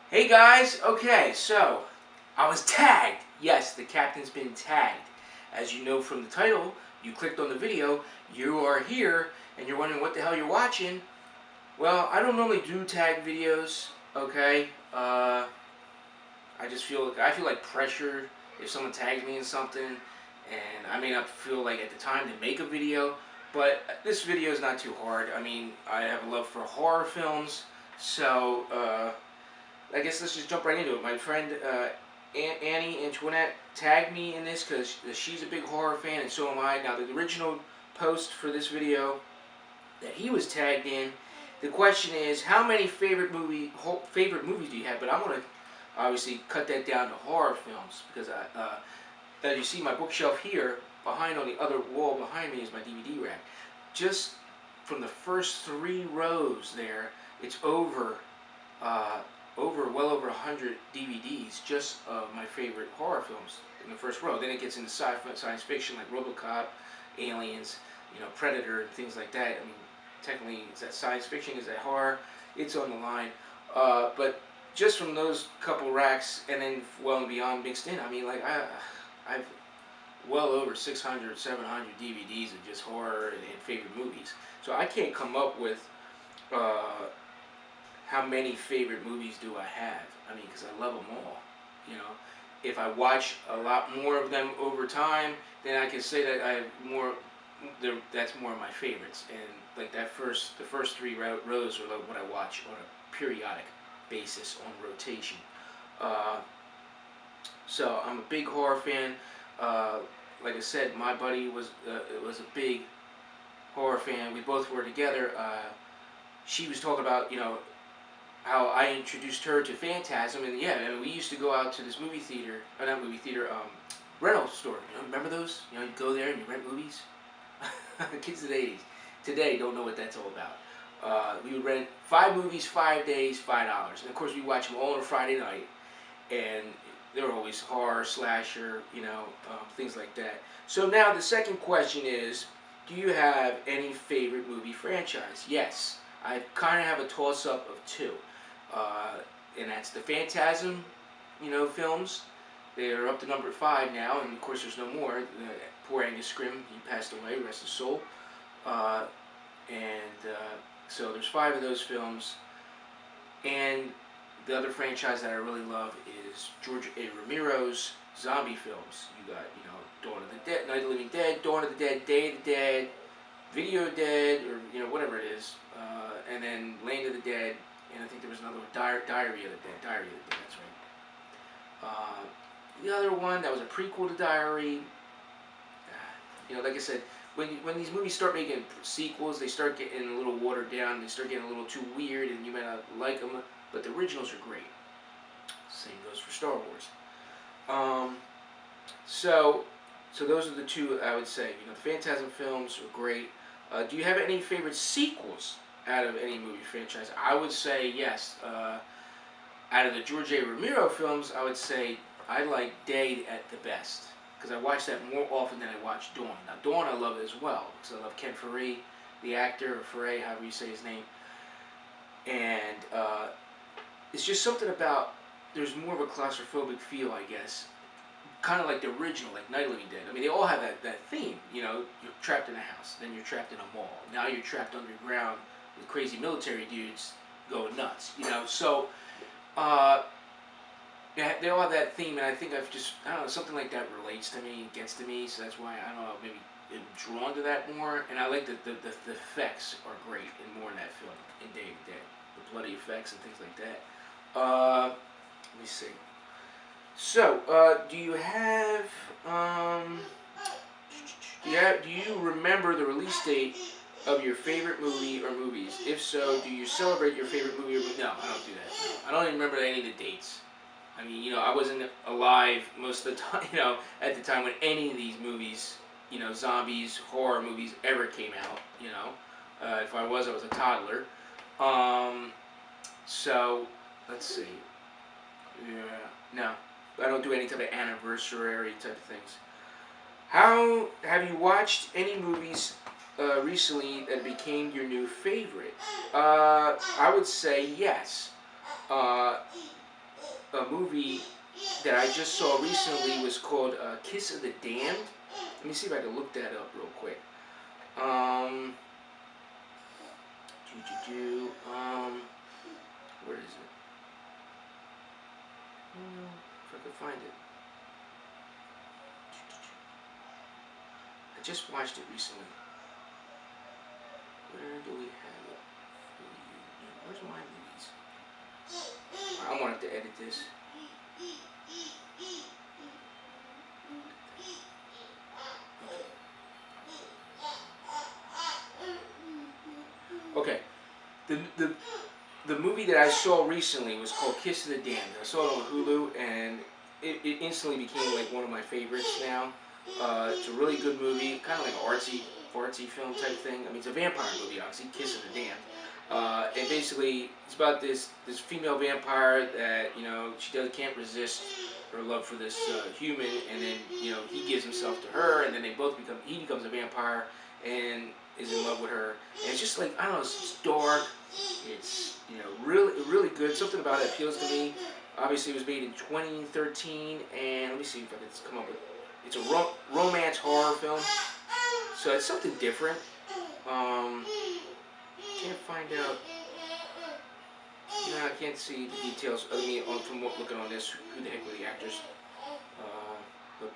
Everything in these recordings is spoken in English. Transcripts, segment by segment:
Hey guys, okay, so I was tagged. Yes, the captain's been tagged. As you know from the title, you clicked on the video, you are here, and you're wondering what the hell you're watching. Well, I don't normally do tag videos, okay? I feel like pressure if someone tags me in something, and I may not feel like at the time to make a video, but this video is not too hard. I mean, I have a love for horror films, so I guess let's just jump right into it. My friend Annie Antoinette tagged me in this because she's a big horror fan, and so am I. Now, the original post for this video that he was tagged in, the question is, how many favorite movies do you have? But I'm gonna obviously cut that down to horror films because as you see, my bookshelf here behind on the other wall behind me is my DVD rack. Just from the first 3 rows there, it's uh, well over 100 DVDs just of my favorite horror films in the first row. Then it gets into science fiction like RoboCop, Aliens, Predator, and things like that. I mean, technically, is that science fiction? Is that horror? It's on the line. But just from those couple racks and then well and beyond mixed in, I mean, like I've well over 600, 700 DVDs of just horror and favorite movies. So I can't come up with how many favorite movies do I have? I mean, because I love them all. You know, if I watch a lot more of them over time, then I can say that I have more. That's more of my favorites. And like the first 3 rows are like what I watch on a periodic basis on rotation. Uh, so I'm a big horror fan. Like I said, my buddy was a big horror fan. We both were together. She was talking about how I introduced her to Phantasm, and yeah, I mean, we used to go out to this movie theater, or not movie theater, rental store. Remember those? You go there and you rent movies. Kids of the '80s today don't know what that's all about. We would rent 5 movies, 5 days, $5, and of course we watch them all on a Friday night, and they were always horror, slasher, things like that. So now the second question is, do you have any favorite movie franchise? Yes, I kind of have a toss-up of 2. And that's the Phantasm, films. They are up to number 5 now, and of course there's no more. Poor Angus Scrimm, he passed away, rest his soul. So there's 5 of those films. And the other franchise that I really love is George A. Romero's zombie films. You got, Dawn of the Dead, Night of the Living Dead, Dawn of the Dead, Day of the Dead, Video Dead, or whatever it is, and then Land of the Dead, and I think there was another one, Diary of the Dead. Diary of the Dead, that's right. The other one that was a prequel to Diary. Like I said, when these movies start making sequels, they start getting a little watered down. They start getting a little too weird, and you may not like them. But the originals are great. Same goes for Star Wars. So those are the 2 I would say. The Phantasm films are great. Do you have any favorite sequels out of any movie franchise? I would say yes. Out of the George A. Romero films, I would say I like Day at the best, because I watch that more often than I watch Dawn. Now, Dawn I love as well, because I love Ken Foree, the actor, or Foree, however you say his name. And it's just something about, there's more of a claustrophobic feel, I guess. Kind of like the original, like Night of the Living Dead. I mean, they all have that theme. You're trapped in a house, then you're trapped in a mall. Now you're trapped underground with crazy military dudes going nuts. So they all have that theme, and I think I don't know, something like that relates to me, gets to me, so that's why, I don't know, maybe I'm drawn to that more. And I like the effects are great and more in that film, in Day of the Dead. The bloody effects and things like that. Let me see. So, do you remember the release date of your favorite movie or movies? If so, do you celebrate your favorite movie or movie? No, I don't do that. No. I don't even remember any of the dates. I mean, I wasn't alive most of the time, at the time when any of these movies, zombies, horror movies ever came out, If I was a toddler. So, let's see. Yeah, no. I don't do any type of anniversary type of things. How have you watched any movies recently that became your new favorite? I would say yes. a movie that I just saw recently was called Kiss of the Damned. Let me see if I can look that up real quick. Um, where is it? If I can find it. I just watched it recently. Where do we have it? Where's my movies? I wanted to edit this. Okay. The movie that I saw recently was called Kiss of the Damned. I saw it on Hulu, and it instantly became like one of my favorites now. It's a really good movie, kind of like an artsy film type thing. I mean, it's a vampire movie, obviously, Kiss of the Damned. And basically, it's about this female vampire that can't resist her love for this human, and then he gives himself to her, and then he becomes a vampire and is in love with her. And it's just like, I don't know, it's dark. It's really good. Something about it appeals to me. Obviously, it was made in 2013, and let me see if I can come up with. It's a romance horror film, so it's something different. Can't find out. I can't see the details. I mean, from looking on this, who the heck were the actors? But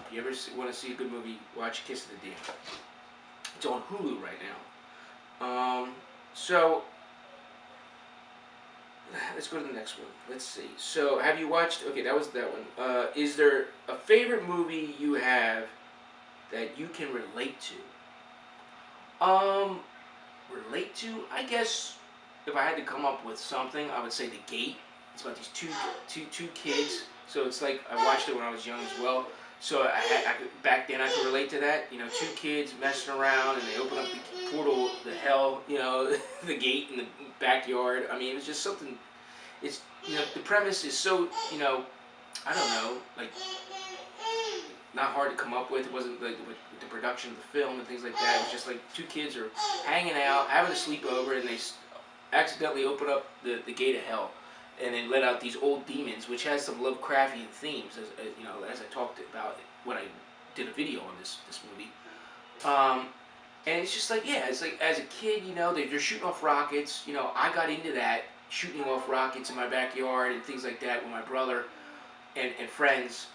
if you ever want to see a good movie, watch Kiss of the Damned. It's on Hulu right now. So let's go to the next one. Let's see. So have you watched? Okay, that was that one. Is there a favorite movie you have that you can relate to? Relate to? I guess if I had to come up with something, I would say The Gate. It's about these two kids. So it's like I watched it when I was young as well. So back then I could relate to that. Two kids messing around and they open up the portal, the hell, the gate in the backyard. I mean, it was just something. It's the premise is so I don't know, like not hard to come up with. It wasn't like with the production of the film and things like that. It was just like two kids are hanging out, having a sleepover, and they accidentally open up the gate of hell, and then let out these old demons, which has some Lovecraftian themes, as I talked about when I did a video on this movie. And it's just like, yeah, it's like as a kid, they're shooting off rockets. I got into that, shooting off rockets in my backyard and things like that with my brother and friends.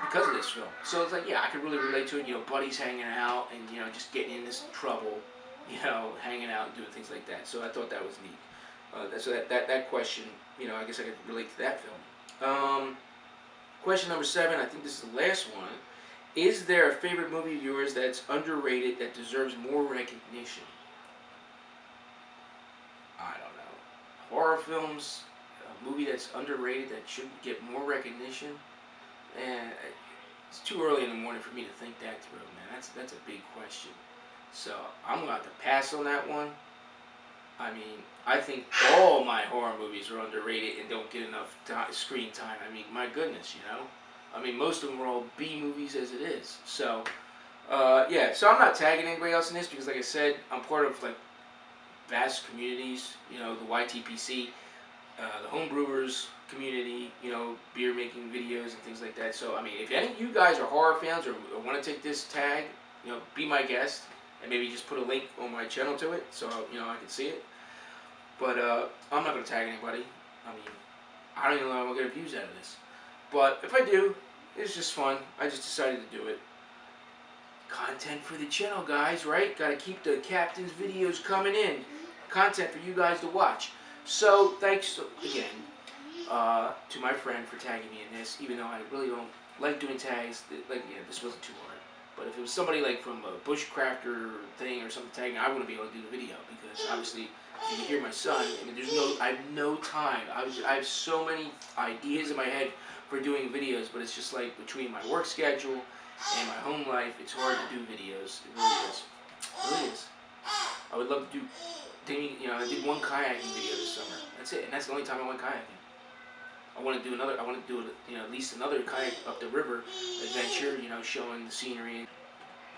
Because of this film. So it's like, yeah, I could really relate to it. Buddies hanging out and, just getting in this trouble, hanging out and doing things like that. So I thought that was neat. So that question, I guess I could relate to that film. Question number 7, I think this is the last one. Is there a favorite movie of yours that's underrated that deserves more recognition? I don't know. Horror films, a movie that's underrated that should get more recognition? And it's too early in the morning for me to think that through, man. That's a big question. So I'm going to have to pass on that one. I mean, I think all my horror movies are underrated and don't get enough screen time. I mean, my goodness, I mean, most of them are all B movies as it is. So, yeah. So I'm not tagging anybody else in this because, like I said, I'm part of like vast communities. The YTPC, the homebrewers community. Beer making videos and things like that. So, I mean, if any of you guys are horror fans or want to take this tag, be my guest and maybe just put a link on my channel to it so I can see it. But I'm not gonna tag anybody. I mean, I don't even know how I'm gonna get views out of this. But if I do, it's just fun. I just decided to do it. Content for the channel, guys, right? Gotta keep the captain's videos coming in. Content for you guys to watch. So, thanks again to my friend for tagging me in this, even though I really don't like doing tags. This wasn't too hard. But if it was somebody like from a bushcrafter thing or something tagging, I wouldn't be able to do the video because obviously you can hear my son. I mean, I have no time. I have so many ideas in my head for doing videos, but it's just like between my work schedule and my home life, it's hard to do videos. It really is. It really is. I would love to do. I did one kayaking video this summer. That's it, and that's the only time I went kayaking. I want to do another. I want to do at least another kayak up the river adventure. Showing the scenery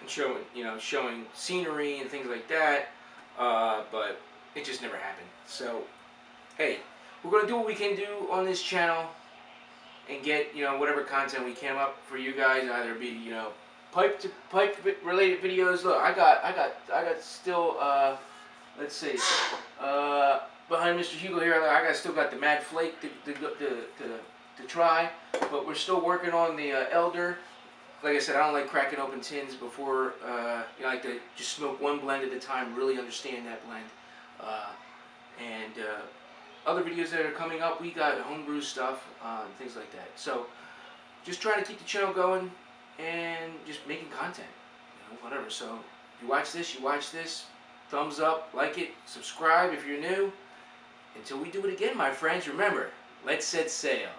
and showing scenery and things like that. But it just never happened. So, hey, we're gonna do what we can do on this channel and get, you know, whatever content we can up for you guys, either be, you know, pipe related videos. Look, I got still let's see, behind Mr. Hugo here, I still got the Mad Flake to try, but we're still working on the Elder. Like I said, I don't like cracking open tins before, you know, I like to just smoke one blend at a time, really understand that blend. And other videos that are coming up, we got homebrew stuff, things like that. So just trying to keep the channel going and just making content, you know, whatever. So you watch this, thumbs up, like it, subscribe if you're new. Until we do it again, my friends, remember, let's set sail.